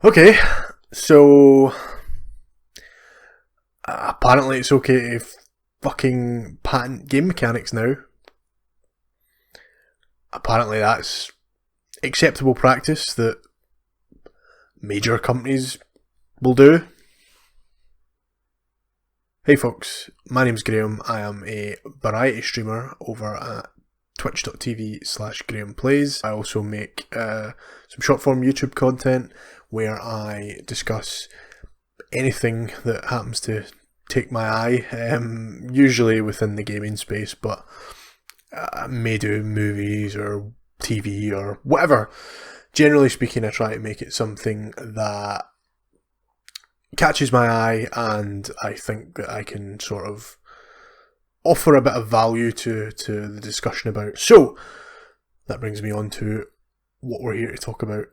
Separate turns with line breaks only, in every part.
Okay, so apparently it's okay to fucking patent game mechanics now. Apparently that's acceptable practice that major companies will do. Hey folks, my name's Graham. I am a variety streamer over at twitch.tv/GrahamPlays. I also make some short form YouTube content where I discuss anything that happens to take my eye, usually within the gaming space, but I may do movies or TV or whatever. Generally speaking, I try to make it something that catches my eye and I think that I can sort of offer a bit of value to the discussion about. So, that brings me on to what we're here to talk about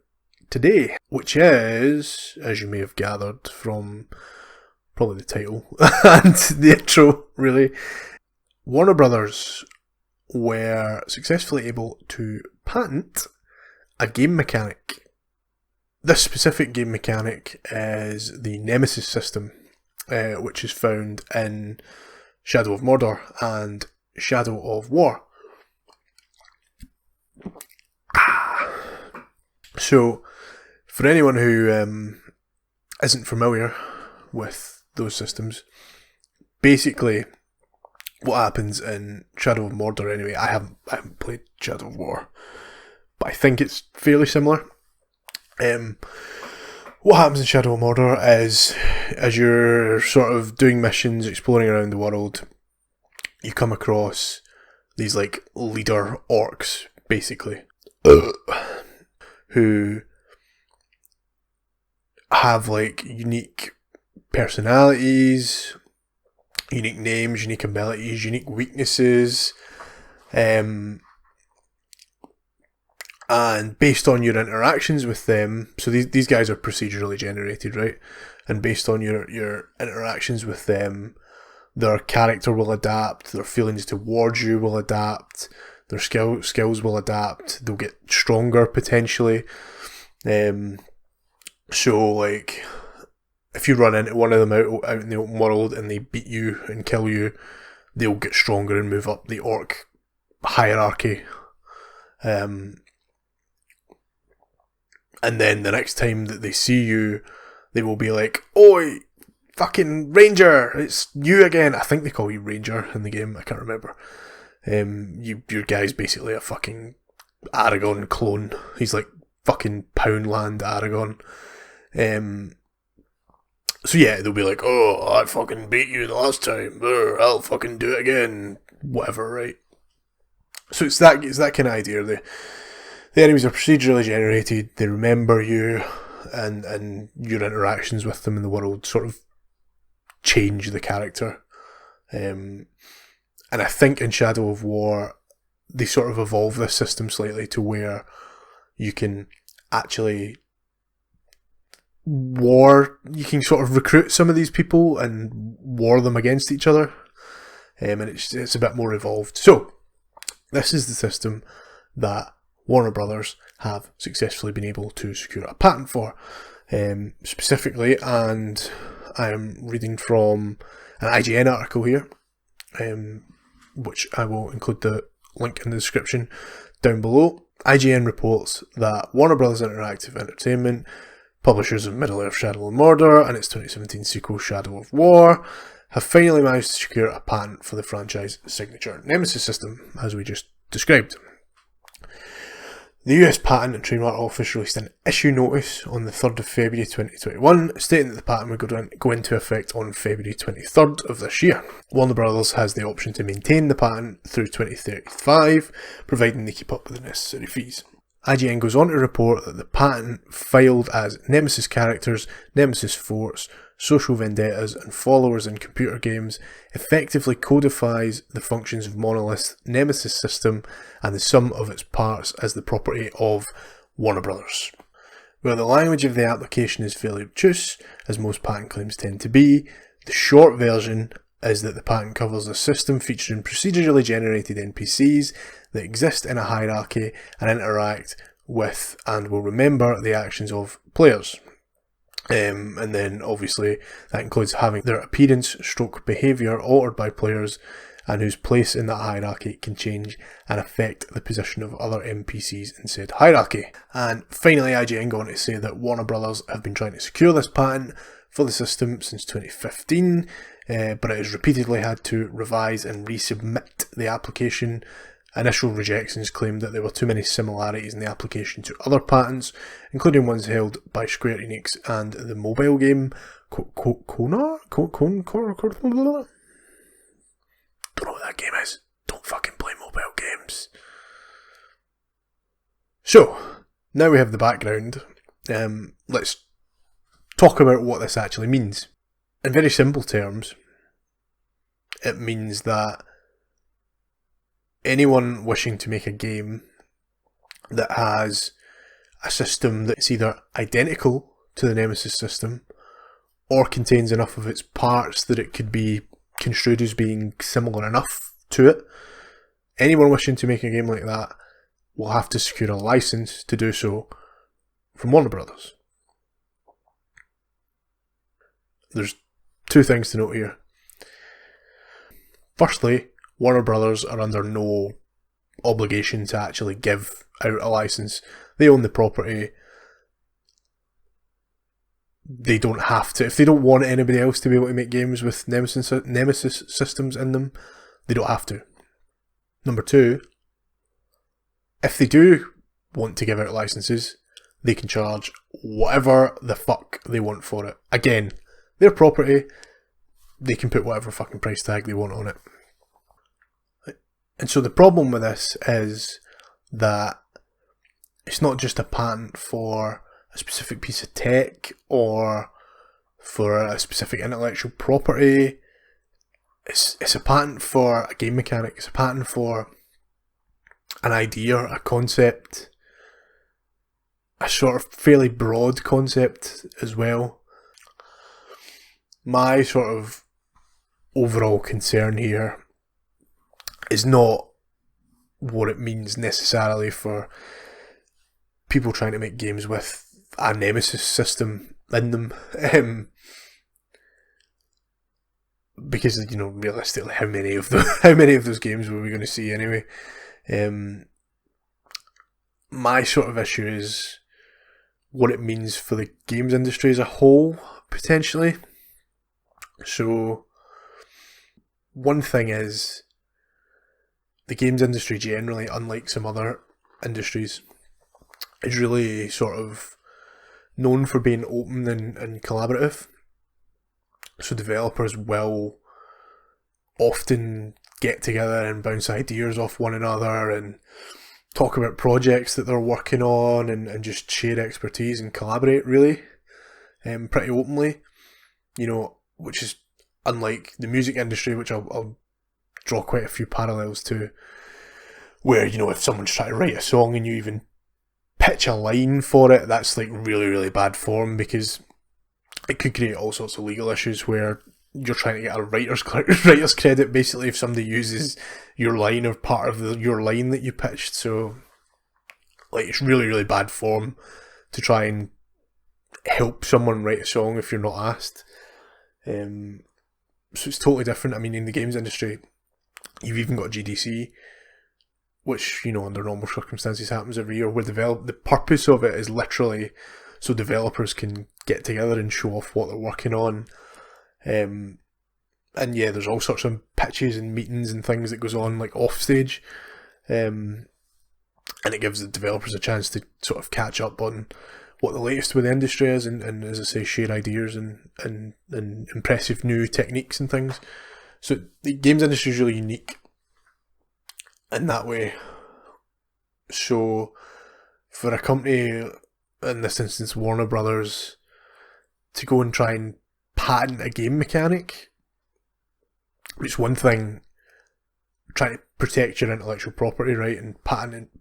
today, which is, as you may have gathered from probably the title and the intro, really, Warner Brothers were successfully able to patent a game mechanic. This specific game mechanic is the Nemesis system, which is found in Shadow of Mordor and Shadow of War. So, for anyone who isn't familiar with those systems, basically what happens in Shadow of Mordor, anyway, I haven't played Shadow of War, but I think it's fairly similar. What happens in Shadow of Mordor is, as you're sort of doing missions, exploring around the world, you come across these like leader orcs, basically, who have like unique personalities, unique names, unique abilities, unique weaknesses, and based on your interactions with them, so these guys are procedurally generated, right? And based on your interactions with them, their character will adapt, their feelings towards you will adapt, their skills will adapt, they'll get stronger potentially. So like, if you run into one of them out in the open world and they beat you and kill you, they'll get stronger and move up the orc hierarchy. And then the next time that they see you, they will be like, "Oi, fucking Ranger, it's you again." I think they call you Ranger in the game, I can't remember. Your guy's basically a fucking Aragon clone. He's like fucking Poundland Aragon. So yeah, they'll be like, "Oh, I fucking beat you the last time. I'll fucking do it again." Whatever, right? So it's that kind of idea. The enemies are procedurally generated, they remember you, and your interactions with them in the world sort of change the character. And I think in Shadow of War, they sort of evolve this system slightly to where you can actually you can sort of recruit some of these people and war them against each other. And it's a bit more evolved. So, this is the system that Warner Brothers have successfully been able to secure a patent for, specifically, and I am reading from an IGN article here, which I will include the link in the description down below. IGN reports that Warner Brothers Interactive Entertainment, publishers of Middle-earth Shadow of Mordor and its 2017 sequel Shadow of War, have finally managed to secure a patent for the franchise signature Nemesis system, as we just described. The US Patent and Trademark Office released an issue notice on the 3rd of February 2021, stating that the patent would go into effect on February 23rd of this year. Warner Brothers has the option to maintain the patent through 2035, providing they keep up with the necessary fees. IGN goes on to report that the patent, filed as Nemesis characters, Nemesis forts, social vendettas and followers in computer games, effectively codifies the functions of Monolith's Nemesis system and the sum of its parts as the property of Warner Brothers. Where the language of the application is fairly obtuse, as most patent claims tend to be, the short version is that the patent covers a system featuring procedurally generated NPCs that exist in a hierarchy and interact with and will remember the actions of players. And then obviously that includes having their appearance / behaviour altered by players, and whose place in that hierarchy can change and affect the position of other NPCs in said hierarchy. And finally, IGN go on to say that Warner Brothers have been trying to secure this patent for the system since 2015, but it has repeatedly had to revise and resubmit the application. Initial rejections claimed that there were too many similarities in the application to other patents, including ones held by Square Enix and the mobile game Konar? Don't know what that game is. Don't fucking play mobile games. So, now we have the background. Let's talk about what this actually means. In very simple terms, it means that anyone wishing to make a game that has a system that's either identical to the Nemesis system or contains enough of its parts that it could be construed as being similar enough to it, anyone wishing to make a game like that will have to secure a license to do so from Warner Brothers. There's two things to note here. Firstly, Warner Brothers are under no obligation to actually give out a license. They own the property. They don't have to. If they don't want anybody else to be able to make games with Nemesis systems in them, they don't have to. Number two, if they do want to give out licenses, they can charge whatever the fuck they want for it. Again, their property, they can put whatever fucking price tag they want on it. And so the problem with this is that it's not just a patent for a specific piece of tech or for a specific intellectual property. It's a patent for a game mechanic. It's a patent for an idea, a concept, a sort of fairly broad concept as well. My sort of overall concern here is not what it means necessarily for people trying to make games with a Nemesis system in them, because realistically, how many of those games were we going to see anyway? My sort of issue is what it means for the games industry as a whole, potentially. So, one thing is, the games industry generally, unlike some other industries, is really sort of known for being open and collaborative. So developers will often get together and bounce ideas off one another and talk about projects that they're working on and just share expertise and collaborate really pretty openly, which is unlike the music industry, which I'll draw quite a few parallels to, where, if someone's trying to write a song and you even pitch a line for it, that's like really, really bad form, because it could create all sorts of legal issues where you're trying to get a writer's credit basically if somebody uses your line or part of your line that you pitched. So it's really, really bad form to try and help someone write a song if you're not asked. So it's totally different. I mean, in the games industry, you've even got GDC, which, under normal circumstances happens every year, where the purpose of it is literally so developers can get together and show off what they're working on. And yeah, there's all sorts of pitches and meetings and things that goes on off stage. And it gives the developers a chance to sort of catch up on what the latest with the industry is and as I say, share ideas and impressive new techniques and things. So the games industry is really unique in that way. So for a company, in this instance Warner Brothers, to go and try and patent a game mechanic, it's one thing trying to protect your intellectual property, right, and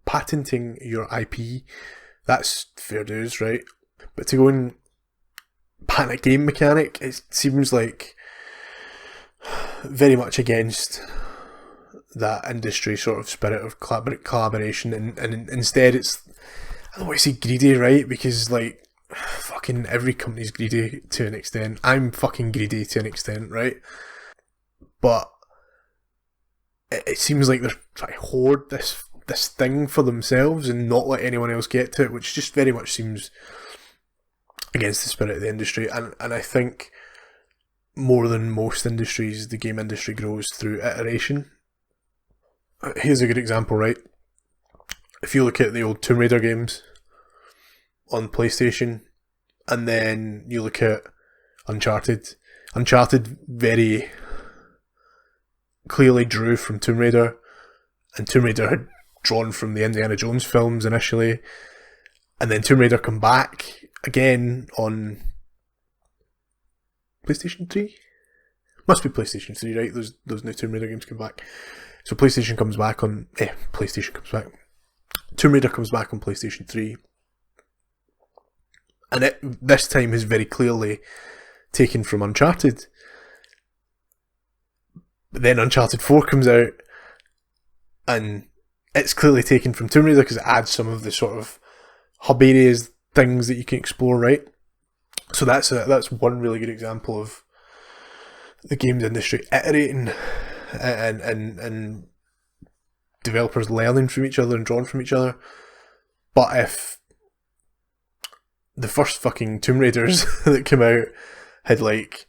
patenting your IP, that's fair dues, right? But to go and patent a game mechanic, it seems like very much against that industry sort of spirit of collaboration, and instead it's, I don't want to say greedy, right, because fucking every company's greedy to an extent. I'm fucking greedy to an extent, right? But it seems like they're trying to hoard this thing for themselves and not let anyone else get to it, which just very much seems against the spirit of the industry. And I think more than most industries, the game industry grows through iteration. Here's a good example, right? If you look at the old Tomb Raider games on PlayStation, and then you look at Uncharted very clearly drew from Tomb Raider, and Tomb Raider had drawn from the Indiana Jones films initially, and then Tomb Raider come back again on PlayStation 3? Must be PlayStation 3, right? Those new Tomb Raider games come back. So PlayStation comes back on... PlayStation comes back. Tomb Raider comes back on PlayStation 3. And it, this time, is very clearly taken from Uncharted. But then Uncharted 4 comes out, and it's clearly taken from Tomb Raider because it adds some of the sort of hub areas, things that you can explore, right? So that's one really good example of the games industry iterating and developers learning from each other and drawing from each other. But if the first fucking Tomb Raiders that came out had like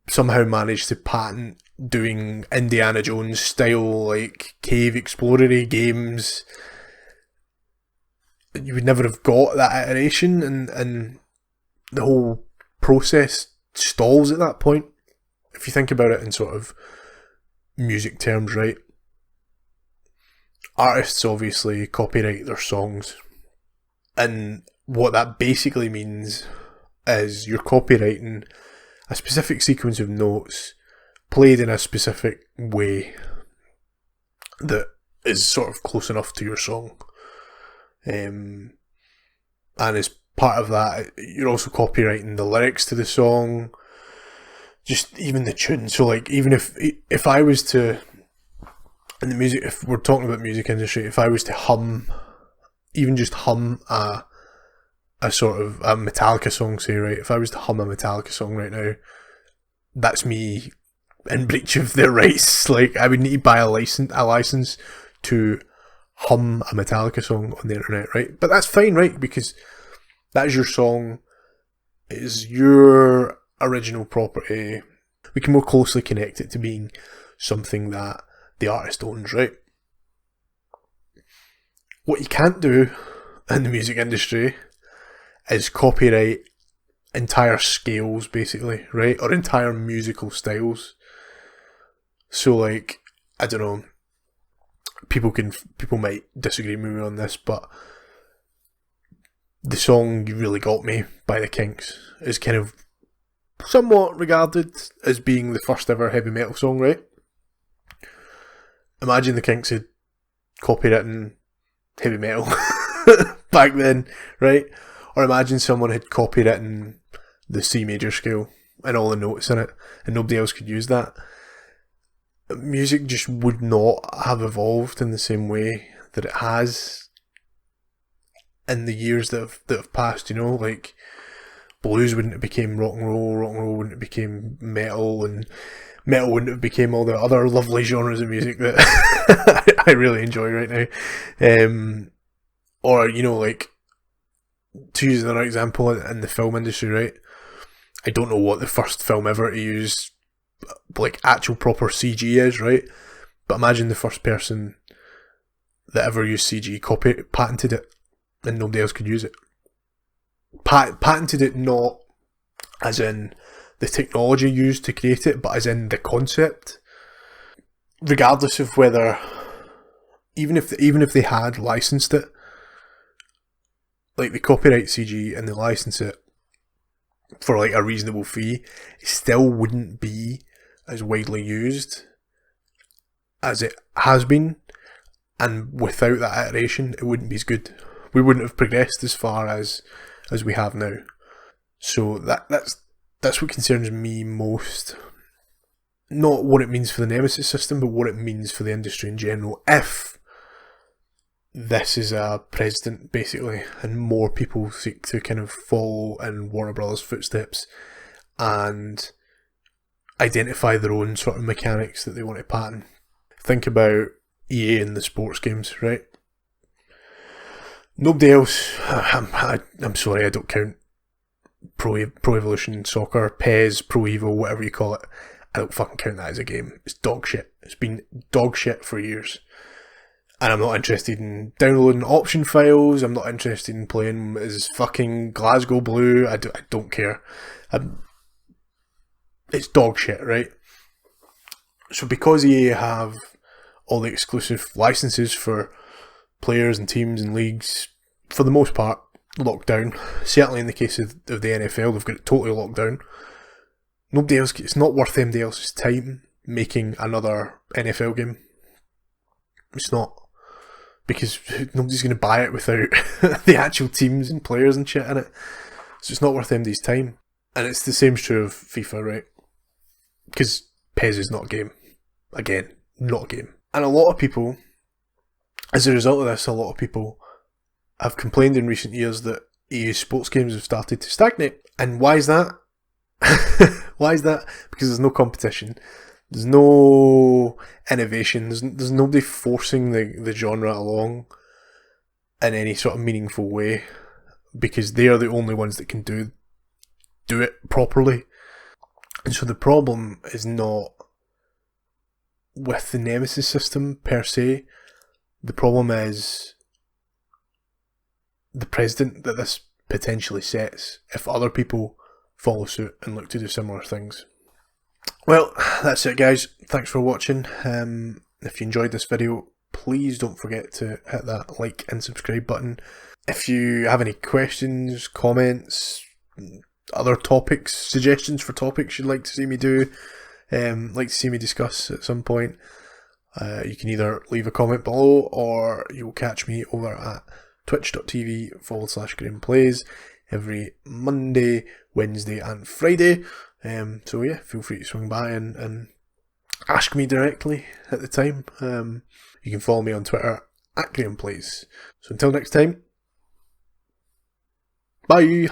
somehow managed to patent doing Indiana Jones style like cave explorery games, you would never have got that iteration, and the whole process stalls at that point. If you think about it in sort of music terms, right? Artists obviously copyright their songs, and what that basically means is you're copyrighting a specific sequence of notes played in a specific way that is sort of close enough to your song. And as part of that, you're also copyrighting the lyrics to the song, just even the tune. So like, even if I was to, in the music, if we're talking about music industry, if I was to even just hum a sort of a Metallica song, say, right? If I was to hum a Metallica song right now, that's me in breach of their rights. Like, I would need to buy a license to hum a Metallica song on the internet, right? But that's fine, right? Because that is your song, it is your original property. We can more closely connect it to being something that the artist owns, right? What you can't do in the music industry is copyright entire scales, basically, right? Or entire musical styles. So like, I don't know, people might disagree with me on this, but the song "You Really Got Me" by the Kinks is kind of somewhat regarded as being the first ever heavy metal song, right? Imagine the Kinks had copywritten heavy metal back then, right? Or imagine someone had copywritten the C major scale and all the notes in it, and nobody else could use that. Music just would not have evolved in the same way that it has in the years that have passed, you know? Like, blues wouldn't have became rock and roll wouldn't have became metal, and metal wouldn't have became all the other lovely genres of music that I really enjoy right now. Or, you know, like, to use another example in the film industry, right? I don't know what the first film ever to use like actual proper CG is, right? But imagine the first person that ever used CG patented it, and nobody else could use it. Patented it not as in the technology used to create it, but as in the concept. Regardless of whether, even if they had licensed it, like they copyright CG and they license it for like a reasonable fee, it still wouldn't be as widely used as it has been, and without that iteration it wouldn't be as good. We wouldn't have progressed as far as we have now. So that's what concerns me most. Not what it means for the Nemesis system, but what it means for the industry in general. If this is a precedent, basically, and more people seek to kind of follow in Warner Brothers' footsteps and identify their own sort of mechanics that they want to patent. Think about EA in the sports games, right? Nobody else, I'm sorry, I don't count Pro Evolution Soccer, PES, Pro Evo, whatever you call it. I don't fucking count that as a game. It's dog shit. It's been dog shit for years. And I'm not interested in downloading option files. I'm not interested in playing as fucking Glasgow Blue. I don't care. It's dog shit, right? So because EA have all the exclusive licenses for players and teams and leagues, for the most part, locked down. Certainly in the case of the NFL, they've got it totally locked down. Nobody else, it's not worth anybody else's time making another NFL game. It's not. Because nobody's going to buy it without the actual teams and players and shit in it. So it's not worth anybody's time. And it's the same true of FIFA, right? Because PES is not a game. Again, not a game. And a lot of people, as a result of this, a lot of people have complained in recent years that EA sports games have started to stagnate. And why is that? Why is that? Because there's no competition. There's no innovation. There's nobody forcing the genre along in any sort of meaningful way, because they are the only ones that can do it properly. And so the problem is not with the Nemesis system per se. The problem is the precedent that this potentially sets if other people follow suit and look to do similar things. Well, that's it, guys. Thanks for watching. If you enjoyed this video, please don't forget to hit that like and subscribe button. If you have any questions, comments, other topics, suggestions for topics you'd like to see me do, like to see me discuss at some point, you can either leave a comment below or you'll catch me over at twitch.tv/GrahamPlays every Monday, Wednesday and Friday. So yeah, feel free to swing by and ask me directly at the time. You can follow me on Twitter at GrahamPlays. So until next time, bye!